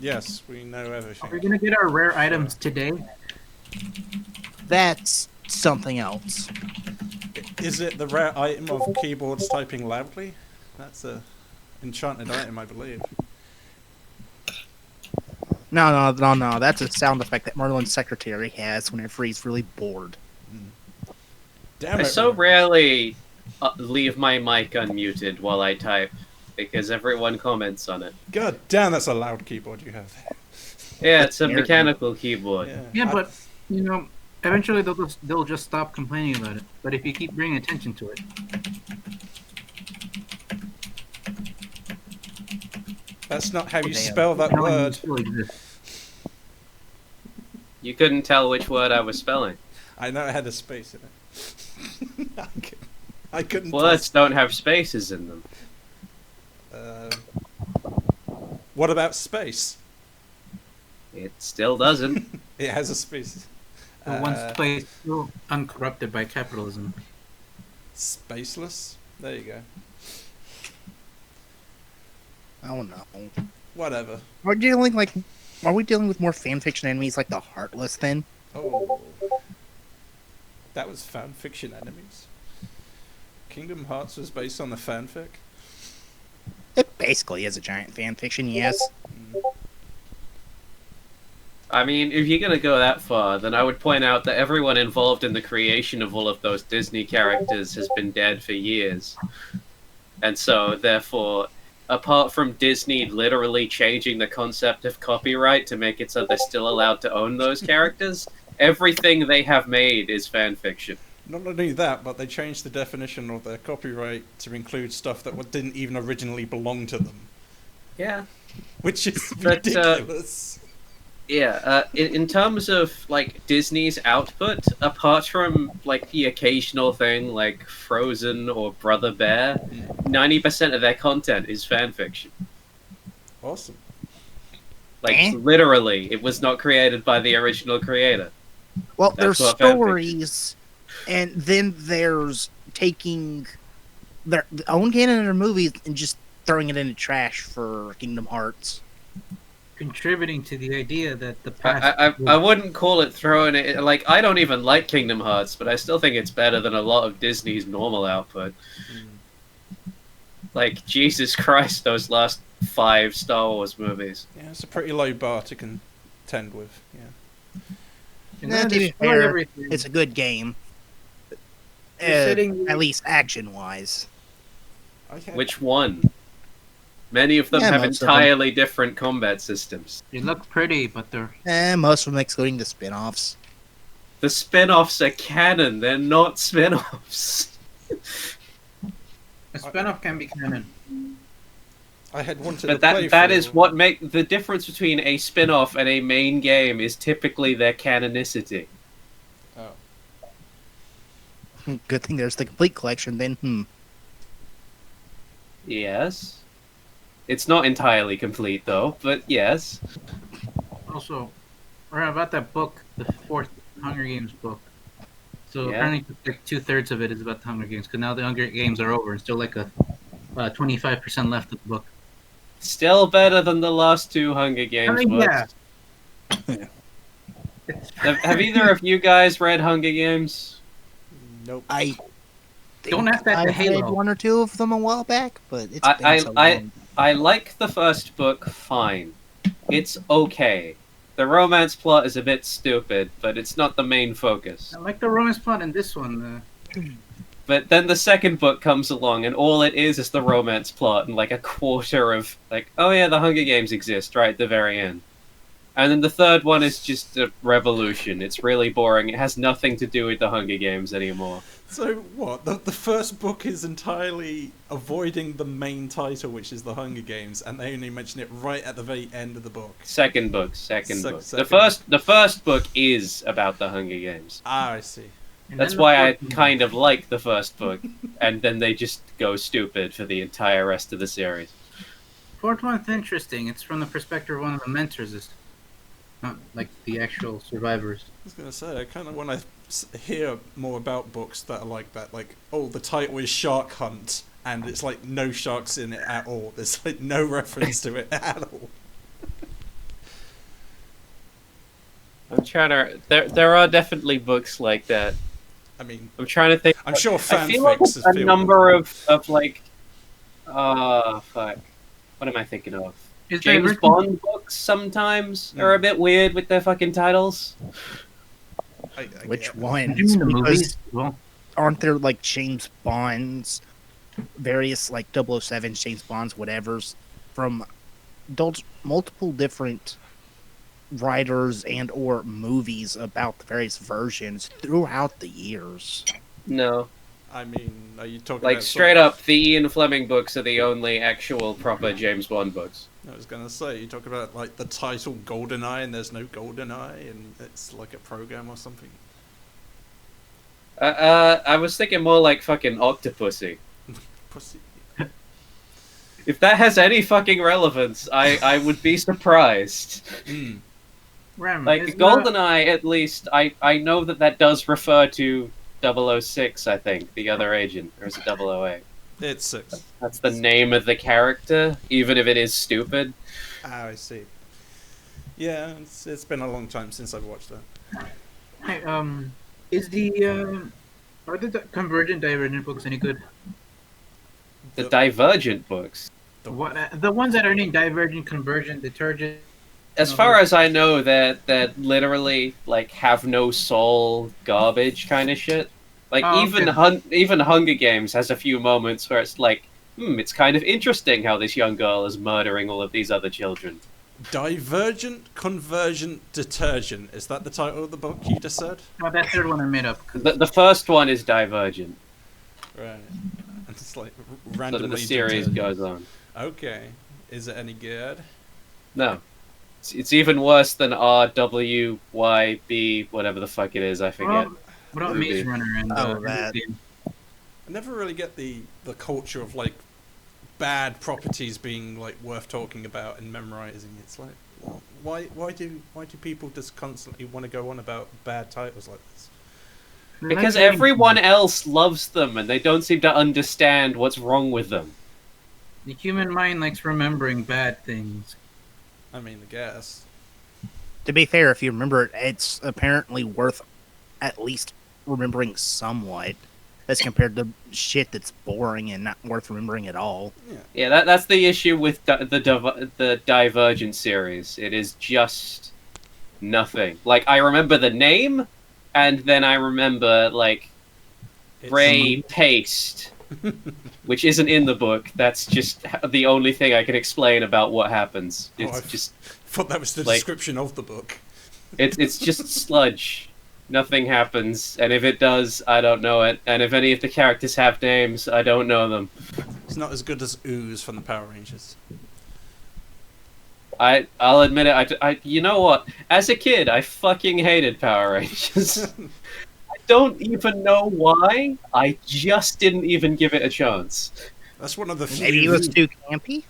Yes, we know Are we everything. gonna get our rare items today? That's something else. Is it the rare item of keyboards typing loudly? That's a enchanted item, I believe. No. That's a sound effect that Merlin's secretary has whenever he's really bored. Damn I it! so rarely leave my mic unmuted while I type because everyone comments on it. God damn, that's a loud keyboard you have. Yeah, it's a There- mechanical keyboard. Yeah, but eventually they'll just stop complaining about it. But if you keep bringing attention to it, That's not how you Damn. spell that knowing it word. still exists. You couldn't tell which word I was spelling. I know it had a space in it. I couldn't. Words don't have spaces in them. What about space? It still doesn't. It has a space. The one place still uncorrupted by capitalism. Spaceless. There you go. Oh no. Whatever. Are we dealing with more fanfiction enemies like the Heartless then? Oh, that was fan fiction enemies. Kingdom Hearts was based on the fanfic. It basically is a giant fanfiction, yes. I mean, if you're gonna go that far, then I would point out that everyone involved in the creation of all of those Disney characters has been dead for years. And so, therefore, apart from Disney literally changing the concept of copyright to make it so they're still allowed to own those characters, everything they have made is fan fiction. Not only that, but they changed the definition of their copyright to include stuff that didn't even originally belong to them, Yeah. which is But, ridiculous. Yeah, in terms of like Disney's output, apart from like the occasional thing like Frozen or Brother Bear, 90% of their content is fan fiction. Awesome. Like literally, it was not created by the original creator. Well, That's there's what fanfiction- stories, and then there's taking their own canon of their movies and just throwing it in the trash for Kingdom Hearts. Contributing to the idea that the past. I wouldn't call it throwing it. Like I don't even like Kingdom Hearts, but I still think it's better than a lot of Disney's normal output. Like Jesus Christ, those last 5 Star Wars movies. Yeah, it's a pretty low bar to contend with. Yeah. And Nah, then to be destroy fair, everything. It's a good game. You're sitting- At least action-wise. Okay. Which one? Many of them Yeah, have most of them. entirely different combat systems. They look pretty, but they're Most of them excluding the spin-offs. The spin-offs are canon, they're not spin-offs. a spin-off can be canon. I had wanted But to that play that through- is what make the difference between a spin-off and a main game is typically their canonicity. Oh. Good thing there's the complete collection then. Yes. It's not entirely complete though, but yes. Also, or about that book, the 4th Hunger Games book. So Yeah. apparently, like 2/3 of it is about the Hunger Games, because now the Hunger Games are over. It's still like a 25% left of the book. Still better than the last 2 Hunger Games mean, books. yeah. Have either of you guys read Hunger Games? Nope. I Don't ask that I to read Halo. one or two of them a while back, but it's I- been so long. I like the first book fine. It's okay. The romance plot is a bit stupid, but it's not the main focus. I like the romance plot in this one. But then the second book comes along, and all it is the romance plot, and like a quarter of like, oh yeah, the Hunger Games exist right at the very end. And then the third one is just a revolution. It's really boring. It has nothing to do with the Hunger Games anymore. So what? The first book is entirely avoiding the main title, which is the Hunger Games, and they only mention it right at the very end of the book. Second book. Second. The first book is about the Hunger Games. Ah, I see. And That's then the why I fourth one- kind of like the first book, and then they just go stupid for the entire rest of the series. Fourth one's interesting. It's from the perspective of one of the mentors, not like the actual survivors. I was gonna say, I kind of want to hear more about books that are like that. Like, oh, the title is Shark Hunt, and it's like no sharks in it at all. There's like no reference to it at all. I'm trying to. There are definitely books like that. I mean, I'm trying to think. I'm sure I feel like fanfics a number of like. Fuck. What am I thinking of? Is James Divergent- Bond books sometimes are a bit weird with their fucking titles. I Which get- one? Do you mean the Because movies? Well, aren't there like James Bonds, various like 007 James Bonds, whatever's from multiple different writers and or movies about the various versions throughout the years? No, I mean, are you talking like about straight up, the Ian Fleming books are the only actual proper James Bond books. I was gonna say, you talk about like the title GoldenEye, and there's no GoldenEye, and it's like a program or something. I was thinking more like fucking Octopussy. Pussy. If that has any fucking relevance, I would be surprised. Mm. Ram, Like is GoldenEye, at least I know that does refer to 006, I think, the other agent, or is it 008? It's 6. That's the name of the character, even if it is stupid. Ah, I see. Yeah, it's been a long time since I've watched that. Hey, is the are the Convergent Divergent books any good? The Divergent books. What the ones that are named Divergent, Convergent, Detergent? As far as I know, that literally like have no soul, garbage kind of shit. Like Oh, even okay. even Hunger Games has a few moments where it's like, it's kind of interesting how this young girl is murdering all of these other children. Divergent, Convergent, Detergent. Is that the title of the book you just said? Oh, that third one I made up. 'cause- The first one is Divergent, Right. And it's like so randomly that the series detergent. goes on. Okay. Is it any good? No, it's even worse than RWYB, whatever the fuck it is. I forget. What about Movie. Maze Runner and Oh, that. Game? I never really get the culture of like bad properties being like worth talking about and memorizing. It's like, why do people just constantly want to go on about bad titles like this? Because Like- everyone else loves them, and they don't seem to understand what's wrong with them. The human mind likes remembering bad things. I mean, I guess. To be fair, if you remember it, it's apparently worth at least remembering somewhat, as compared to shit that's boring and not worth remembering at all. Yeah, that's the issue with the Divergent series. It is just nothing. Like, I remember the name, and then I remember, like, It's- Ray Paste, which isn't in the book. That's just the only thing I can explain about what happens. Oh, It's I've- just thought that was the like- description of the book. it's just sludge. Nothing happens, and if it does, I don't know it. And if any of the characters have names, I don't know them. It's not as good as Ooze from the Power Rangers. I'll admit it. I you know what? As a kid, I fucking hated Power Rangers. I don't even know why. I just didn't even give it a chance. That's one of the few. Maybe it was too campy.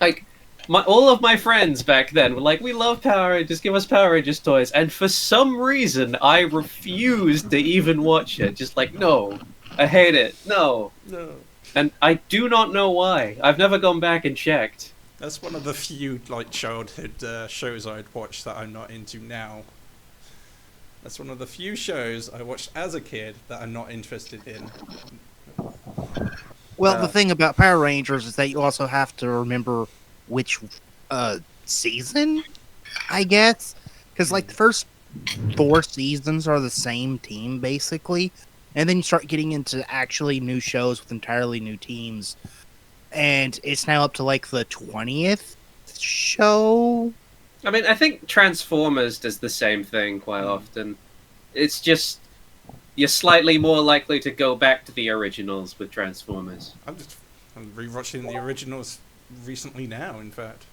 Like, all of my friends back then were like, "We love Power Rangers. Give us Power Rangers toys." And for some reason, I refused to even watch it. Just like, no, I hate it. No. No. And I do not know why. I've never gone back and checked. That's one of the few like childhood shows I'd watched that I'm not into now. That's one of the few shows I watched as a kid that I'm not interested in. Well, the thing about Power Rangers is that you also have to remember which season, I guess, because like the first 4 seasons are the same team basically, and then you start getting into actually new shows with entirely new teams, and it's now up to like the 20th show. I mean, I think Transformers does the same thing quite often. It's just you're slightly more likely to go back to the originals with Transformers. I'm rewatching the originals recently now. In fact,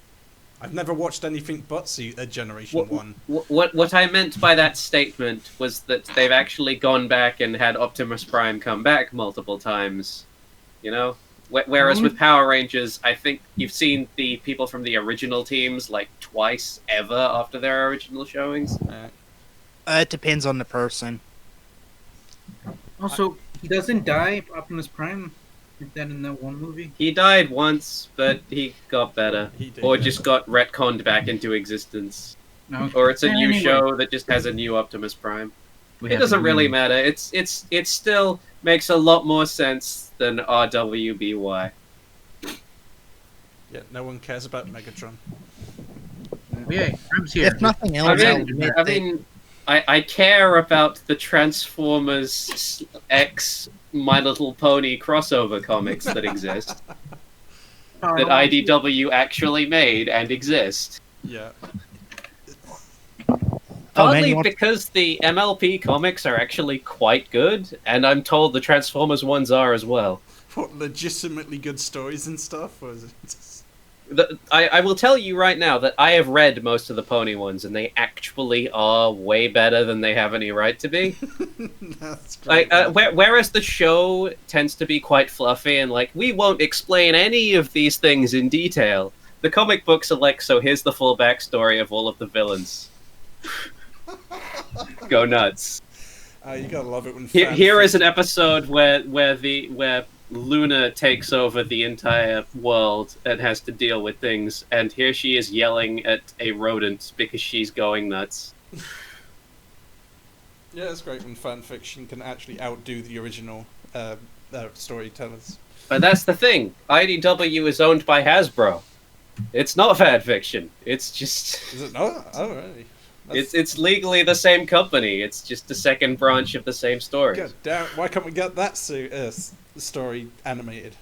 I've never watched anything but Generation One. What I meant by that statement was that they've actually gone back and had Optimus Prime come back multiple times. You know? Whereas with Power Rangers, I think you've seen the people from the original teams like twice ever after their original showings. It depends on the person. Also, he doesn't die, Optimus Prime. Like that in that one movie. He died once, but he got better. He did, Or yeah. just got retconned back into existence. No, or it's a new anyway, show that just has a new Optimus Prime. we It have doesn't to really move. matter. It still makes a lot more sense than RWBY. Yeah, no one cares about Megatron. Yeah, Prem's here. If nothing I else, I'll mean, admit I that- mean, I care about the Transformers X My Little Pony crossover comics that exist, that IDW actually made and exist. Yeah. Oh, man, Partly you want- because the MLP comics are actually quite good, and I'm told the Transformers ones are as well. What, legitimately good stories and stuff? Or is it just... I will tell you right now that I have read most of the Pony ones, and they actually are way better than they have any right to be. That's Like, great. whereas the show tends to be quite fluffy and like, we won't explain any of these things in detail, the comic books are like, so here's the full backstory of all of the villains. Go nuts. You gotta love it when Here is an episode where Luna takes over the entire world and has to deal with things, and here she is yelling at a rodent because she's going nuts. Yeah, it's great when fan fiction can actually outdo the original storytellers. But that's the thing. IDW is owned by Hasbro. It's not fan fiction. It's just Is it not? Oh, really? it's legally the same company. It's just the second branch of the same story. God damn, why can't we get that story animated?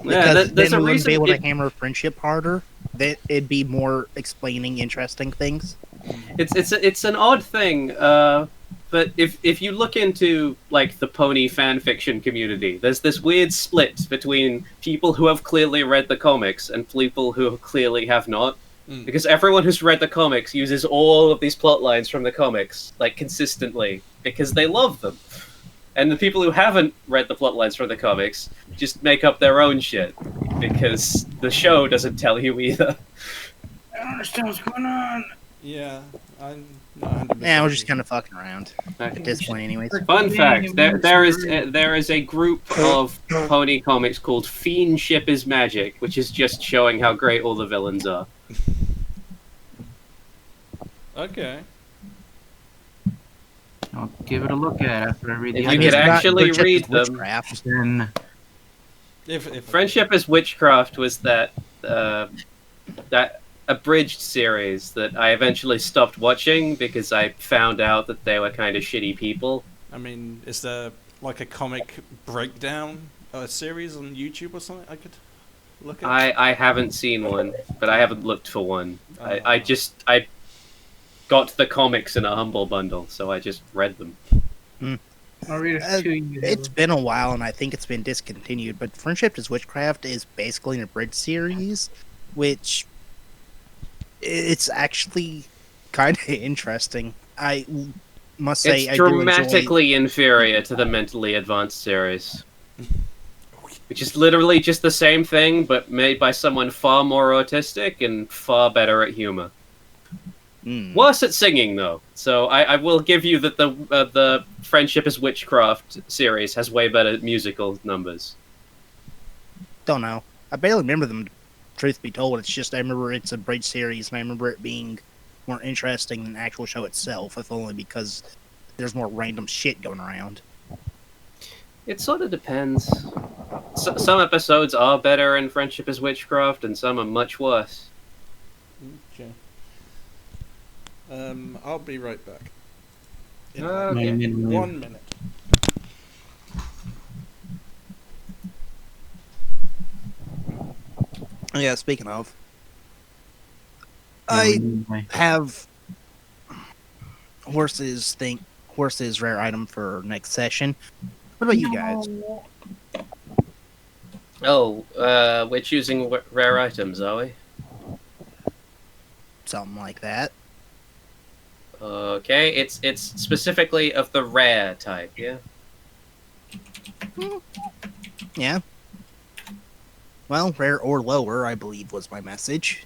because there's then a we wouldn't be reason. able to hammer friendship harder. That it'd be more explaining interesting things. It's an odd thing, but if you look into like the pony fan fiction community, there's this weird split between people who have clearly read the comics and people who clearly have not. Mm. Because everyone who's read the comics uses all of these plot lines from the comics like consistently because they love them. And the people who haven't read the plot lines from the comics just make up their own shit because the show doesn't tell you either. I don't understand what's going on. Yeah, I'm not 100% Yeah, we're just kind of fucking around at Okay. this point, anyways. Fun fact: there is a group of pony comics called Fiendship is Magic, which is just showing how great all the villains are. Okay. I'll give it a look at after I read the If I you mean, could it's not actually Friendship read is them. Witchcraft. Then If Friendship is Witchcraft was that abridged series that I eventually stopped watching because I found out that they were kind of shitty people. I mean, is there like a comic breakdown series on YouTube or something I could look at? I haven't seen one, but I haven't looked for one. I got the comics in a Humble Bundle, so I just read them. I'll read it to you. It's been a while, and I think it's been discontinued. But Friendship is Witchcraft is basically an abridged series, which it's actually kind of interesting. I must say, It's I do enjoy. dramatically inferior to the Mentally Advanced series, which is literally just the same thing, but made by someone far more autistic and far better at humor. Mm. Worse at singing, though. So I will give you that the Friendship is Witchcraft series has way better musical numbers. Don't know. I barely remember them. Truth be told, it's just I remember it's a bridge series, and I remember it being more interesting than the actual show itself, if only because there's more random shit going around. It sort of depends. Some episodes are better in Friendship is Witchcraft, and some are much worse. Okay. I'll be right back. In Okay. 1 minute. Yeah, speaking of, I have horses rare item for next session. What about you guys? Oh, we're choosing rare items, are we? Something like that. Okay, it's specifically of the rare type, yeah? Yeah. Well, rare or lower, I believe, was my message.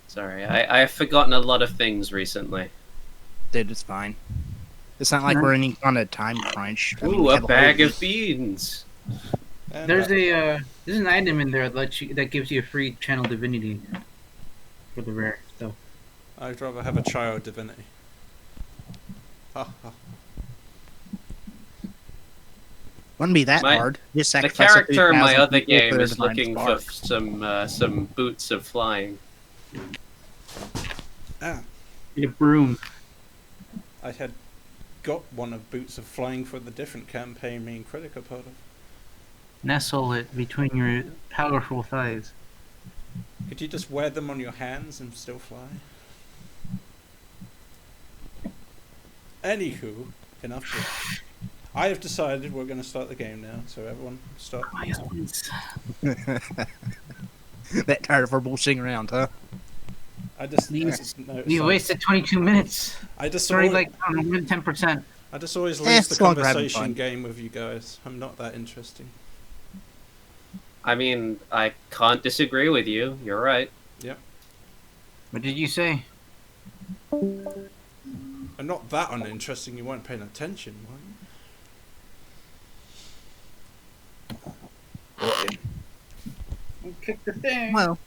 Sorry, I've forgotten a lot of things recently. Dude, it's fine. It's not like we're any on a time crunch. I mean, Ooh, we a have whole bag of week. beans! And There's an item in there that gives you a free channel divinity for the rare stuff. I'd rather have a child divinity. Ha ha. Wouldn't be that My- hard. Just The sacrifice a character in my 2,000 other people for game their is divine looking spark. for some boots of flying. Ah, A broom. I had got one of Boots of Flying for the different campaign me and Critic are part of. Nestle it between your powerful thighs. Could you just wear them on your hands and still fly? Anywho, enough. I have decided we're going to start the game now, so everyone start. My husband's. That tired of her bullshitting around, huh? I just You- noticed You wasted 22 minutes. I just Sorry, always, like, I don't know, more than 10%. I just always Eh, lose the it's long for having conversation fun. game with you guys. I'm not that interesting. I mean, I can't disagree with you. You're right. What did you say? I'm not that uninteresting. You weren't paying attention, were you? Kick the thing. Well,